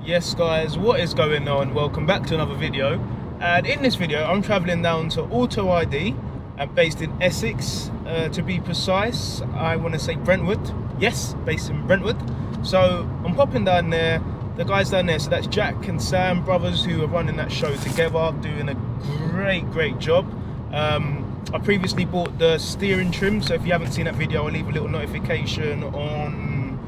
Yes guys, what is going on? Welcome back to another video. And in this video I'm travelling down to AUTOID, based in Essex, to be precise. I want to say Brentwood. Yes, based in Brentwood. So I'm popping down there. The guys down there, so that's Jack and Sam, brothers who are running that show together, doing a great job. I previously bought the steering trim, so if you haven't seen that video, I'll leave a little notification on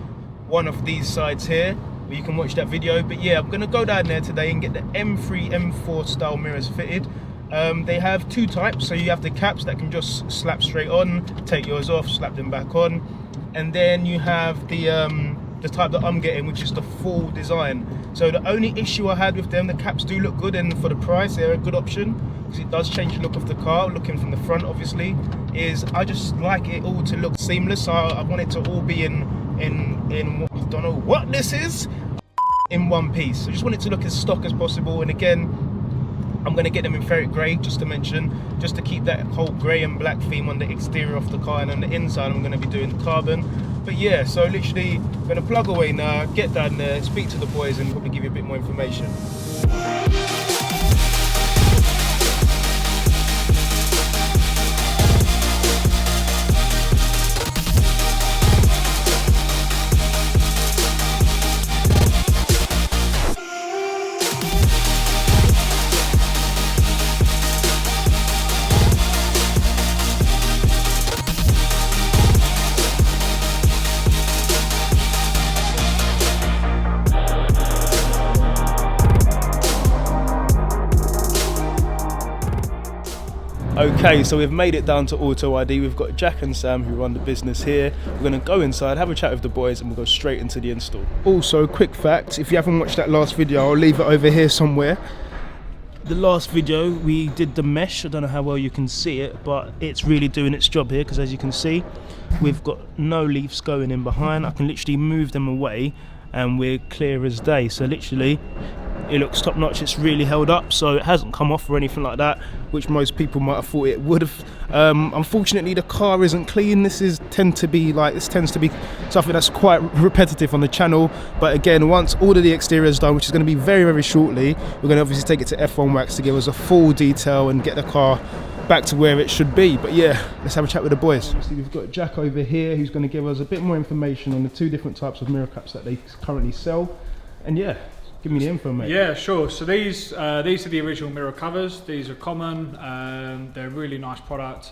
one of these sides here where you can watch that video. But yeah, I'm gonna go down there today and get the M3, M4 style mirrors fitted. They have two types, so you have the caps that can just slap straight on, take yours off, slap them back on, and then you have the type that I'm getting, which is the full design. So the only issue I had with them, the caps do look good, and for the price they're a good option because it does change the look of the car, looking from the front obviously, is I just like it all to look seamless. So I want it to all be in I don't know what this is, in one piece. I just want it to look as stock as possible. And again, I'm going to get them in ferret grey, just to mention, just to keep that whole grey and black theme on the exterior of the car, and on the inside I'm going to be doing carbon. But yeah, so literally I'm going to plug away now, get down there, speak to the boys, and probably give you a bit more information. Okay, so we've made it down to AUTOID. We've got Jack and Sam who run the business here. We're going to go inside, have a chat with the boys, and we'll go straight into the install. Also, quick fact, if you haven't watched that last video, I'll leave it over here somewhere. The last video, we did the mesh. I don't know how well you can see it, but it's really doing its job here, because as you can see, we've got no leaves going in behind. I can literally move them away and we're clear as day. So literally, it looks top notch. It's really held up, so it hasn't come off or anything like that, which most people might have thought it would have. Unfortunately, the car isn't clean. This tends to be something that's quite repetitive on the channel. But again, once all of the exterior is done, which is going to be very shortly, we're going to obviously take it to F1 Wax to give us a full detail and get the car back to where it should be. But yeah, let's have a chat with the boys. Obviously, we've got Jack over here who's going to give us a bit more information on the two different types of mirror caps that they currently sell. And yeah, give me the info, mate. Yeah, sure. So these are the original mirror covers. These are common. They're a really nice product.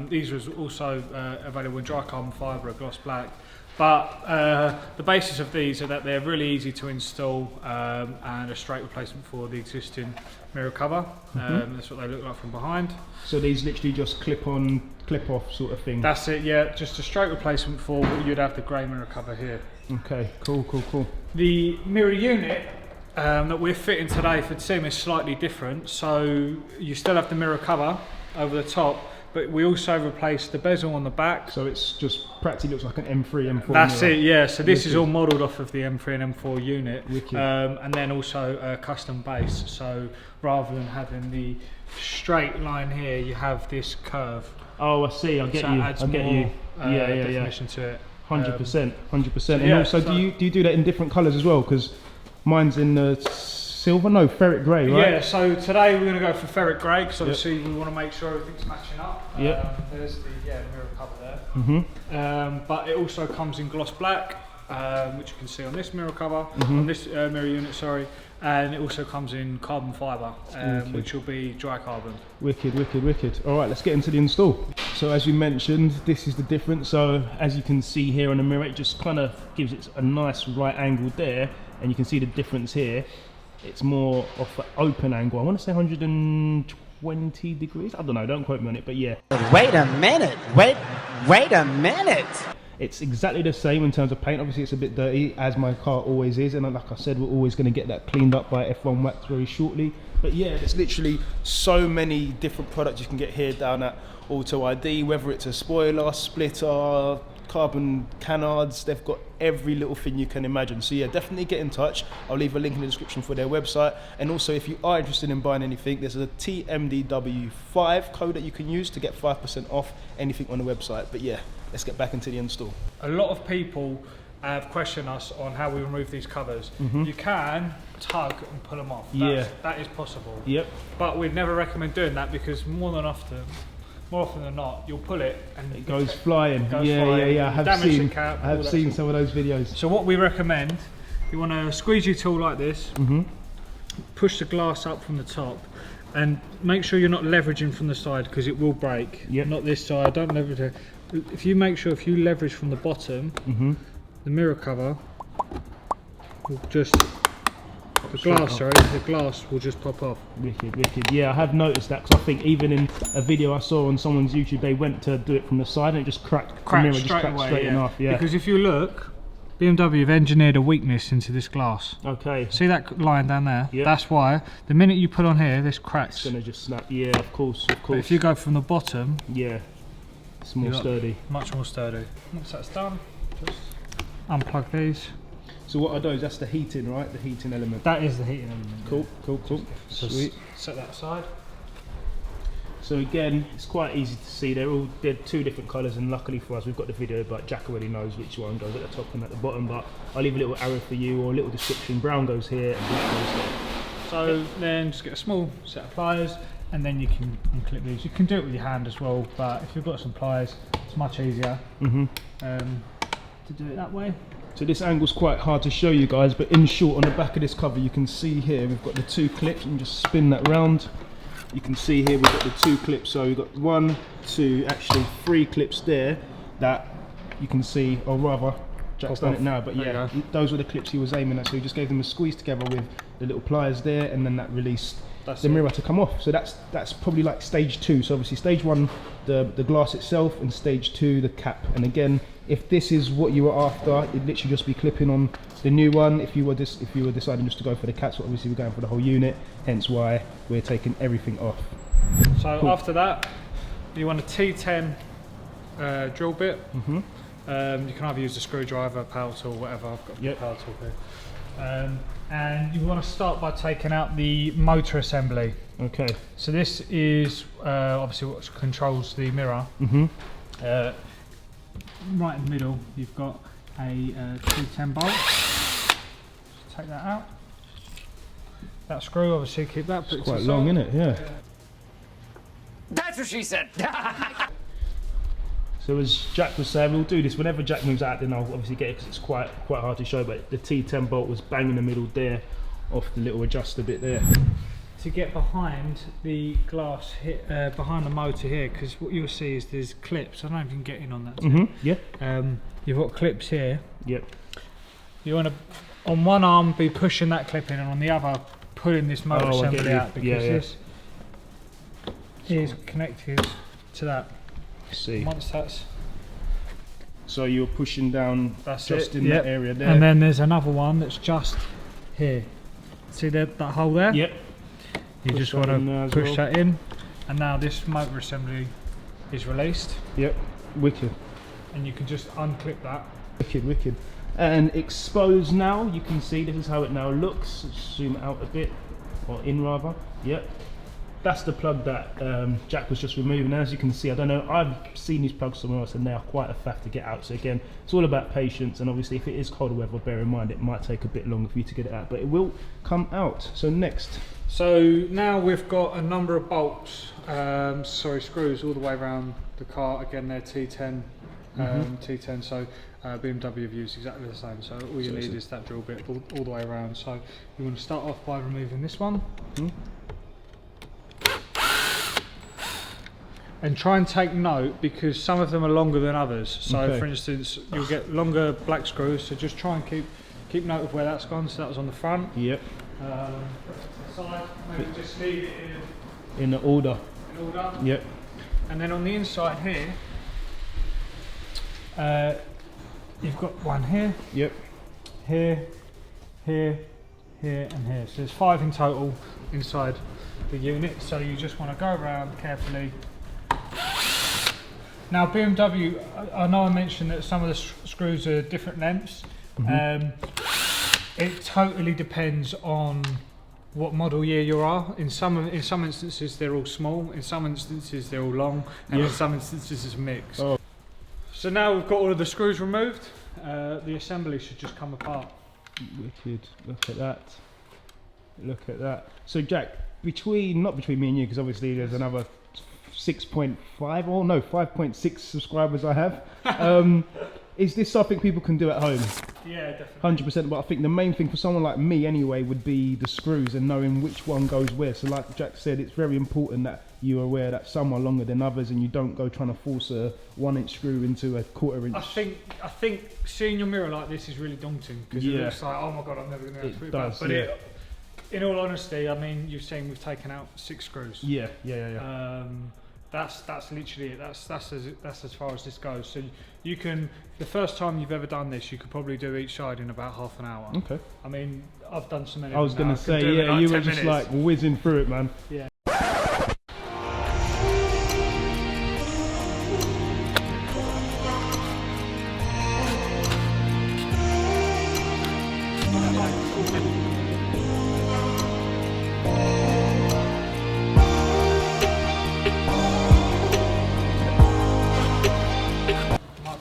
These are also available in dry carbon fibre or gloss black. But the basis of these are that they're really easy to install and a straight replacement for the existing mirror cover. That's what they look like from behind. So these literally just clip on, clip off sort of thing? That's it, yeah. Just a straight replacement for what you'd have the grey mirror cover here. Okay, cool. The mirror unit that we're fitting today for Tim is slightly different. So you still have the mirror cover over the top, but we also replaced the bezel on the back. So it's just practically looks like an M3, M4 That's mirror. it, yeah. So this is all modelled off of the M3 and M4 unit. And then also a custom base. So rather than having the straight line here, you have this curve. Oh, I see. I get so you. Adds I get more, you. definition to it. 100%. So and yeah, also, do you do that in different colours as well? Because mine's in the silver, no, ferret grey, right? Yeah. So today we're going to go for ferret grey because obviously we want to make sure everything's matching up. There's the mirror cover there. But it also comes in gloss black, which you can see on this mirror cover, on this mirror unit, sorry. And it also comes in carbon fibre, which will be dry carbon. Wicked. All right, let's get into the install. So as you mentioned, this is the difference. So as you can see here on the mirror, it just kind of gives it a nice right angle there, and you can see the difference here. It's more of an open angle. I want to say 120 degrees. I don't know, don't quote me on it, but yeah. Wait a minute. Wait a minute. It's exactly the same in terms of paint. Obviously it's a bit dirty, as my car always is, and like I said, we're always going to get that cleaned up by F1 Wax very shortly. But yeah, there's literally so many different products you can get here down at AUTOID, whether it's a spoiler, splitter, carbon canards. They've got every little thing you can imagine. So yeah, definitely get in touch. I'll leave a link in the description for their website. And also, if you are interested in buying anything, there's a TMDW5 code that you can use to get 5% off anything on the website. But yeah, let's get back into the install. A lot of people have questioned us on how we remove these covers. You can tug and pull them off. That is possible. Yep. But we'd never recommend doing that because more often than not, you'll pull it and it goes flying. Yeah. I have seen some of those videos. So what we recommend, you want to squeeze your tool like this, push the glass up from the top, and make sure you're not leveraging from the side because it will break. Not this side. Don't leverage it. If you leverage from the bottom, the mirror cover will just. The glass will just pop off. Wicked. Yeah, I have noticed that because I think even in a video I saw on someone's YouTube, they went to do it from the side and it just cracked. The mirror just cracked straight off. Yeah. Because if you look, BMW have engineered a weakness into this glass. Okay. See that line down there? Yep. That's why the minute you put on here, this cracks. It's gonna just snap. Yeah, of course. But if you go from the bottom, it's more sturdy. Much more sturdy. Once that's done, just unplug these. So what I do is that's the heating, right? The heating element. That is the heating element. Cool. Sweet. Set that aside. So again, it's quite easy to see. They're two different colours, and luckily for us, we've got the video. But Jack already knows which one goes at the top and at the bottom. But I'll leave a little arrow for you or a little description. Brown goes here and black goes there. So then just get a small set of pliers, and then you can unclip these. You can do it with your hand as well, but if you've got some pliers, it's much easier to do it that way. So this angle's quite hard to show you guys, but in short, on the back of this cover, you can see here we've got the two clips. You can just spin that round. You can see here we've got the two clips. So we've got 1, 2, actually 3 clips there that you can see, or rather, Jack's done it now, but yeah, those were the clips he was aiming at. So he just gave them a squeeze together with the little pliers there, and then that released the mirror to come off. So that's probably like stage 2. So obviously stage 1, the glass itself, and stage 2, the cap. And again, if this is what you were after, it'd literally just be clipping on the new one. If you were deciding just to go for the caps, but obviously we're going for the whole unit, hence why we're taking everything off. So after that, you want a T10 drill bit. You can either use a screwdriver, power tool, whatever. I've got a power tool here. And you want to start by taking out the motor assembly. Okay. So this is obviously what controls the mirror. Right in the middle, you've got a T10 bolt. Just take that out. That screw, obviously, keep that. It's quite long, isn't it? Yeah. That's what she said. So as Jack was saying, we'll do this whenever Jack moves out. Then I'll obviously get it because it's quite hard to show. But the T10 bolt was bang in the middle there, off the little adjuster bit there. To get behind the glass, behind the motor here, because what you'll see is there's clips. I don't know if you can get in on that. Yeah. You've got clips here. Yep. You want to, on one arm, be pushing that clip in, and on the other, pulling this motor assembly out, because this is connected to that. See. Once that's. So you're pushing down just in that area there. And then there's another one that's just here. See that hole there? Yep. You just want to push that in, and now this motor assembly is released. Yep, wicked. And you can just unclip that. Wicked. And exposed now, you can see this is how it now looks. Zoom out a bit, or in rather. Yep. That's the plug that Jack was just removing. As you can see, I don't know, I've seen these plugs somewhere else and they are quite a faff to get out. So again, it's all about patience, and obviously if it is cold weather, bear in mind it might take a bit longer for you to get it out, but it will come out. So next. So now we've got a number of bolts, screws all the way around the car. Again, they're T10, T10, so BMW have used exactly the same. So all you need is that drill bit all the way around. So you want to start off by removing this one. And try and take note, because some of them are longer than others. So for instance, you'll get longer black screws, so just try and keep note of where that's gone. So that was on the front. Yep. Side, maybe just leave it in the order. In order. Yep. And then on the inside here, you've got one here. Yep. Here, here, here, and here. So there's 5 in total inside the unit. So you just want to go around carefully. Now BMW, I know I mentioned that some of the screws are different lengths. It totally depends on what model year you are. In some instances they're all small, in some instances they're all long, and in some instances it's mixed. So now we've got all of the screws removed, the assembly should just come apart. Wicked. Look at that. Look at that. So Jack, not between me and you, because obviously there's another 6.5 or no 5.6 subscribers I have. Is this something people can do at home? Yeah, definitely. 100%. But I think the main thing for someone like me anyway would be the screws and knowing which one goes where. So like Jack said, it's very important that you're aware that some are longer than others, and you don't go trying to force a 1-inch screw into a 1/4 inch. I think seeing your mirror like this is really daunting, because it looks like, oh my god, I'm never going to be able to put it back. But in all honesty, I mean, you've seen we've taken out 6 screws. Yeah. That's literally it. That's as far as this goes. So you can, the first time you've ever done this, you could probably do each side in about half an hour. Okay. I mean, I've done so many. I was going to say, yeah, like you were 10 just minutes. like whizzing through it, man. Yeah.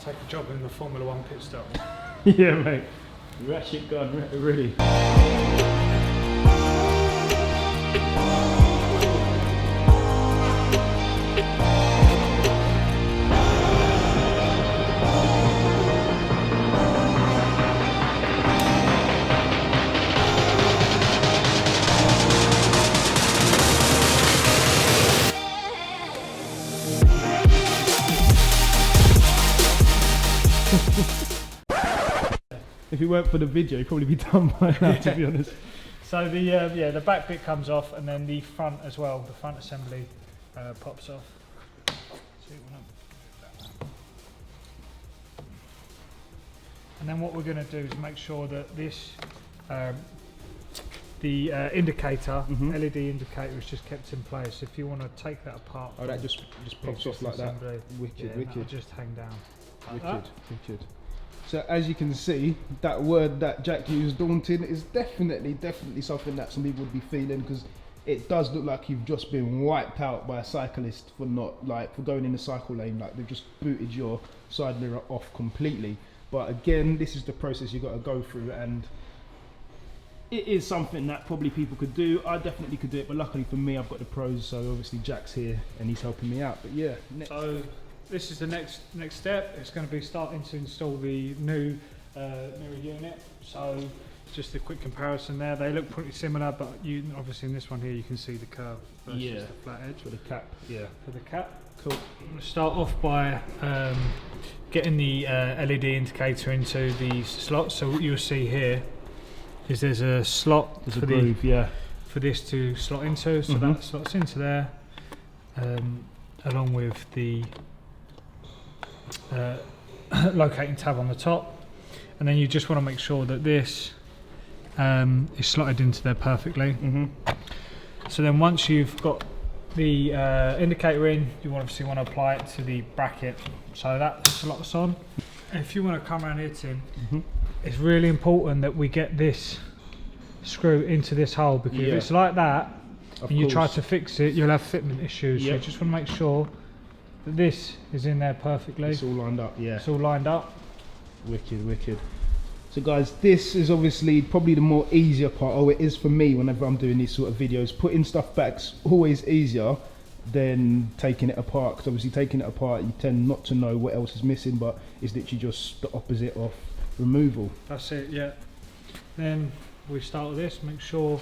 Take a job in the Formula 1 pit stop. Yeah, mate. Ratchet gun, really. If it weren't for the video, you'd probably be done by now, to be honest. So the back bit comes off, and then the front as well. The front assembly pops off. And then what we're going to do is make sure that this the indicator, LED indicator, is just kept in place. If you want to take that apart, That just pops off like that. Wicked, wicked. Just hang down. Like Wicked. So as you can see, that word that Jack used, daunting, is definitely something that some people would be feeling, because it does look like you've just been wiped out by a cyclist for going in the cycle lane. Like they've just booted your side mirror off completely. But again, this is the process you've got to go through, and it is something that probably people could do. I definitely could do it, but luckily for me, I've got the pros, so obviously Jack's here and he's helping me out. But yeah, so this is the next step. It's going to be starting to install the new mirror unit. So just a quick comparison there. They look pretty similar, but you obviously in this one here you can see the curve versus the flat edge. For the cap, For the cap. Cool. I'm going to start off by getting the LED indicator into the slots. So what you'll see here is there's a slot for this to slot into. So that slots into there, along with the locating tab on the top, and then you just want to make sure that this is slotted into there perfectly. So then once you've got the indicator in, you obviously want to apply it to the bracket so that slots on. If you want to come around here, Tim, it's really important that we get this screw into this hole, because if it's like that and you try to fix it, you'll have fitment issues. So you just want to make sure that this is in there perfectly. It's all lined up, It's all lined up. Wicked. So guys, this is obviously probably the more easier part, or it is for me whenever I'm doing these sort of videos. Putting stuff back's always easier than taking it apart, because obviously taking it apart you tend not to know what else is missing, but it's literally just the opposite of removal. That's it, yeah. Then we start with this, make sure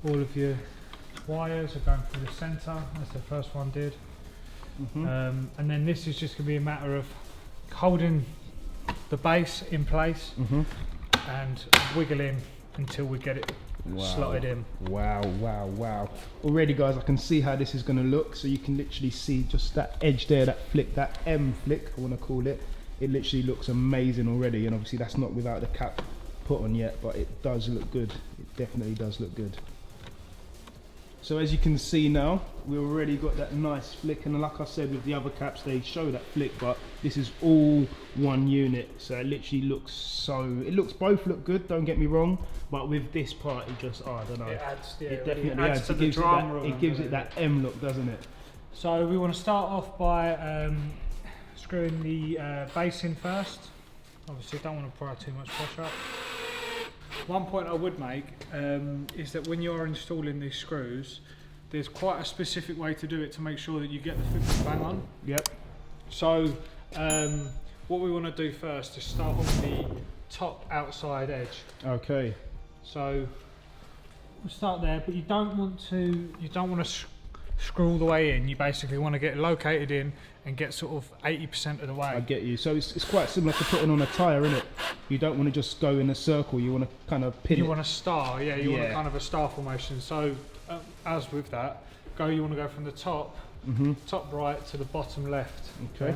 all of your wires are going through the centre, as the first one did. And then this is just going to be a matter of holding the base in place and wiggling until we get it slotted in. Wow. Already guys, I can see how this is going to look. So you can literally see just that edge there, that flick, that M flick I want to call it. It literally looks amazing already, and obviously that's not without the cap put on yet, but it does look good. It definitely does look good. So as you can see now, we've already got that nice flick, and like I said with the other caps, they show that flick, but this is all one unit, so it literally looks both look good, don't get me wrong, but with this part it just, I don't know. It definitely adds to the drama. It gives it that M look, doesn't it? So we want to start off by screwing the base in first Obviously don't want to apply too much pressure. One point I would make is that when you're installing these screws, there's quite a specific way to do it to make sure that you get the fitment bang on. Yep. So what we want to do first is start on the top outside edge. Okay. So we'll start there, but you don't want to screw all the way in. You basically want to get located in and get sort of 80% of the way. I get you. So it's quite similar to putting on a tyre, isn't it? You don't want to just go in a circle. You want to kind of pin it. You want a star, yeah. You want a kind of a star formation. So as with that, you want to go from the top, top right to the bottom left. Okay.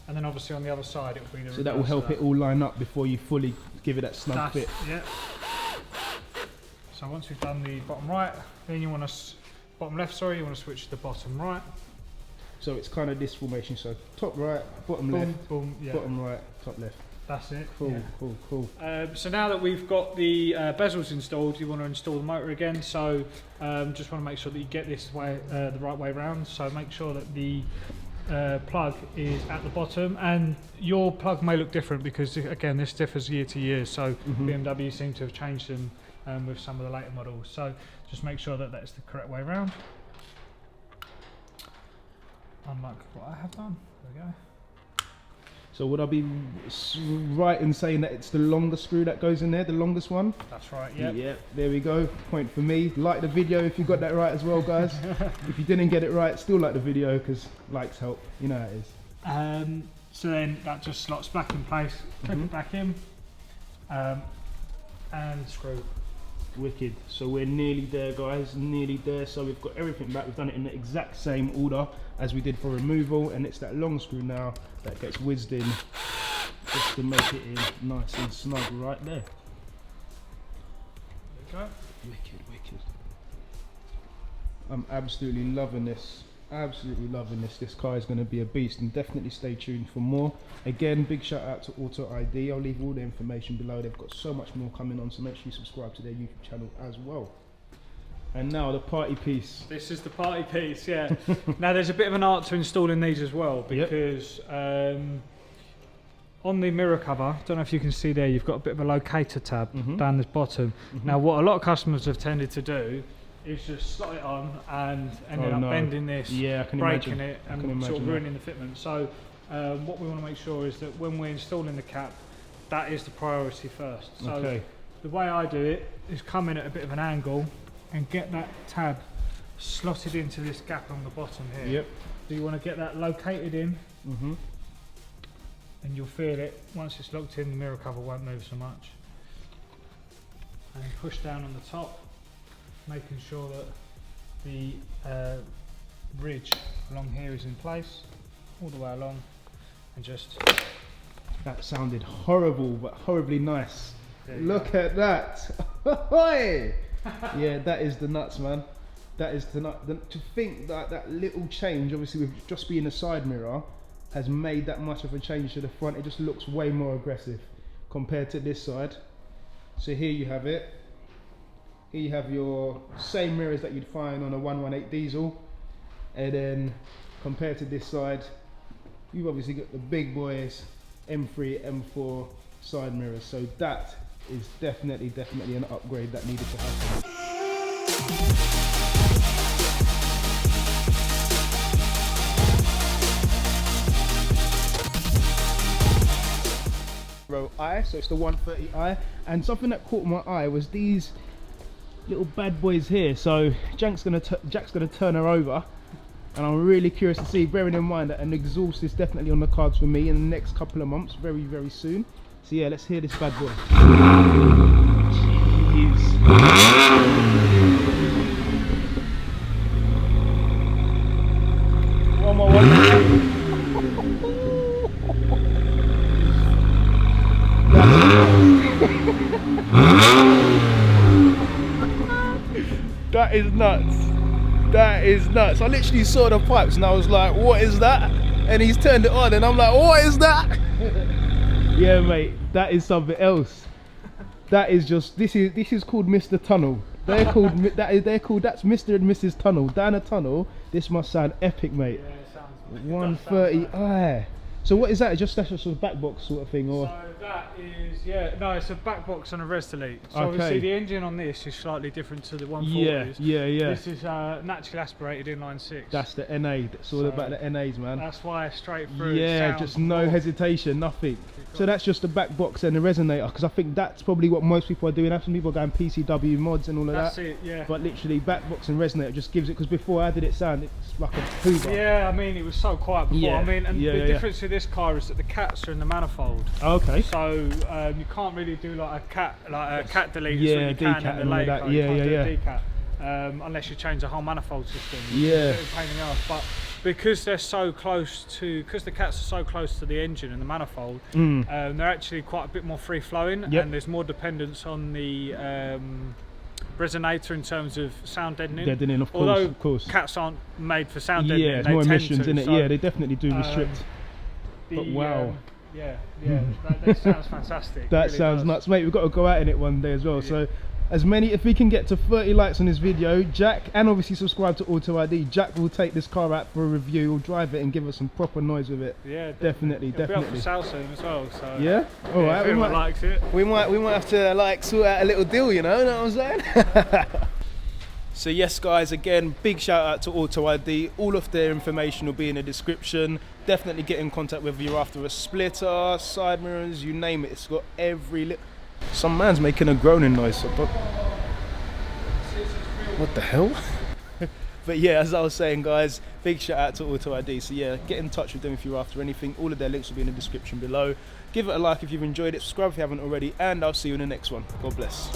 And then obviously on the other side it will be the. So that will help it all line up before you fully give it that snug fit. Yeah. So once we've done the bottom right, then you want to bottom left. Sorry, you want to switch to the bottom right. So it's kind of this formation. So top right, bottom Boom, left, boom, yeah. bottom right, top left. That's it. Cool, yeah. cool. So now that we've got the bezels installed, you want to install the motor again. So just want to make sure that you get this way the right way round. So make sure that the plug is at the bottom, and your plug may look different because again this differs year to year. So BMW seem to have changed them with some of the later models. So just make sure that that's the correct way round. Unlike what I have done. There we go. So would I be right in saying that it's the longer screw that goes in there, the longest one? That's right, yeah. Yeah, there we go. Point for me. Like the video if you got that right as well, guys. If you didn't get it right, still like the video because likes help. You know how it is. So then that just slots back in place. Clip it back in, and screw. Wicked. So we're nearly there, guys. Nearly there. So we've got everything back. We've done it in the exact same order as we did for removal, and it's that long screw now that gets whizzed in just to make it in nice and snug right there. There we go. Wicked, wicked. I'm absolutely loving this. Absolutely loving this. This car is going to be a beast, and definitely stay tuned for more. Again, big shout out to AUTOID. I'll leave all the information below. They've got so much more coming on, so make sure you subscribe to their YouTube channel as well. And now the party piece. This is the party piece, yeah. Now there's a bit of an art to installing these as well, because on the mirror cover, don't know if you can see there, you've got a bit of a locator tab down this bottom. Now what a lot of customers have tended to do is just slot it on and ended up bending this, breaking it and sort of ruining the fitment. So what we want to make sure is that when we're installing the cap, that is the priority first. So the way I do it is come in at a bit of an angle and get that tab slotted into this gap on the bottom here. Yep. So you want to get that located in, and you'll feel it. Once it's locked in, the mirror cover won't move so much. And then push down on the top, making sure that the ridge along here is in place, all the way along, and just... That sounded horrible, but horribly nice. Look at that. Yeah, that is the nuts, man. That is the nut. To think that that little change, obviously with just being a side mirror, has made that much of a change to the front. It just looks way more aggressive compared to this side. So here you have it. Here you have your same mirrors that you'd find on a 118 diesel, and then compared to this side, you've obviously got the big boys M3, M4 side mirrors. So that is definitely an upgrade that needed to happen. I, so it's the 130i, and something that caught my eye was these little bad boys here. So Jack's gonna turn her over, and I'm really curious to see, bearing in mind that an exhaust is definitely on the cards for me in the next couple of months, very soon. So yeah, let's hear this bad boy. Jeez. One more. That is nuts. That is nuts. I literally saw the pipes and I was like, what is that? And he's turned it on and I'm like, what is that? Yeah, mate, that is something else. That is just, this is called Mr. Tunnel. They're called that's Mr. and Mrs. Tunnel. Down a tunnel, this must sound epic, mate. Yeah, it sounds 130i. So what is that? Just that's a sort of back box sort of thing, or? So that is, no, it's a back box and a res delete. So Okay. obviously the engine on this is slightly different to the 140s. Yeah. This is naturally aspirated inline 6. That's the NA. That's all about the NAs, man. That's why it's straight through. Yeah, sound, just no hesitation, nothing. So that's just the back box and the resonator, because I think that's probably what most people are doing. Some people are going PCW mods and all of that. That's it, yeah. But literally back box and resonator just gives it, because before how did it sound? It's like a Hoover. Yeah, I mean it was so quiet before. Yeah. I mean, and Yeah, the yeah. difference with this car is that the cats are in the manifold. Okay. So you can't really do like a cat delete. Yeah, so you can decat in and the all later that. car. You Yeah, can't do yeah, a decat, unless you change the whole manifold system. Yeah. It's a pain in the arse, but because they're so close to, because the cats are so close to the engine and the manifold, they're actually quite a bit more free flowing, and there's more dependence on the resonator in terms of sound deadening. Deadening, of course, Although of course. cats aren't made for sound deadening. Yeah, it's they more tend emissions to, in it. so, Yeah, they definitely do restrict. But wow. that sounds fantastic. That really sounds does. nuts, mate. We've got to go out in it one day as well. So as many, if we can get to 30 likes on this video, Jack, and obviously subscribe to AUTOID, Jack will take this car out for a review, will drive it and give us some proper noise with it. Yeah, definitely. It'll be up for sale soon as well. So Yeah? All right. if anyone likes it. We might have to like sort out a little deal, you know what I'm saying? So yes guys, again, big shout out to AUTOID. All of their information will be in the description. Definitely get in contact whether you're after a splitter, side mirrors, you name it. It's got every little... Some man's making a groaning noise. But what the hell? But yeah, as I was saying guys, big shout out to AUTOID. So yeah, get in touch with them if you're after anything. All of their links will be in the description below. Give it a like if you've enjoyed it, subscribe if you haven't already, and I'll see you in the next one. God bless.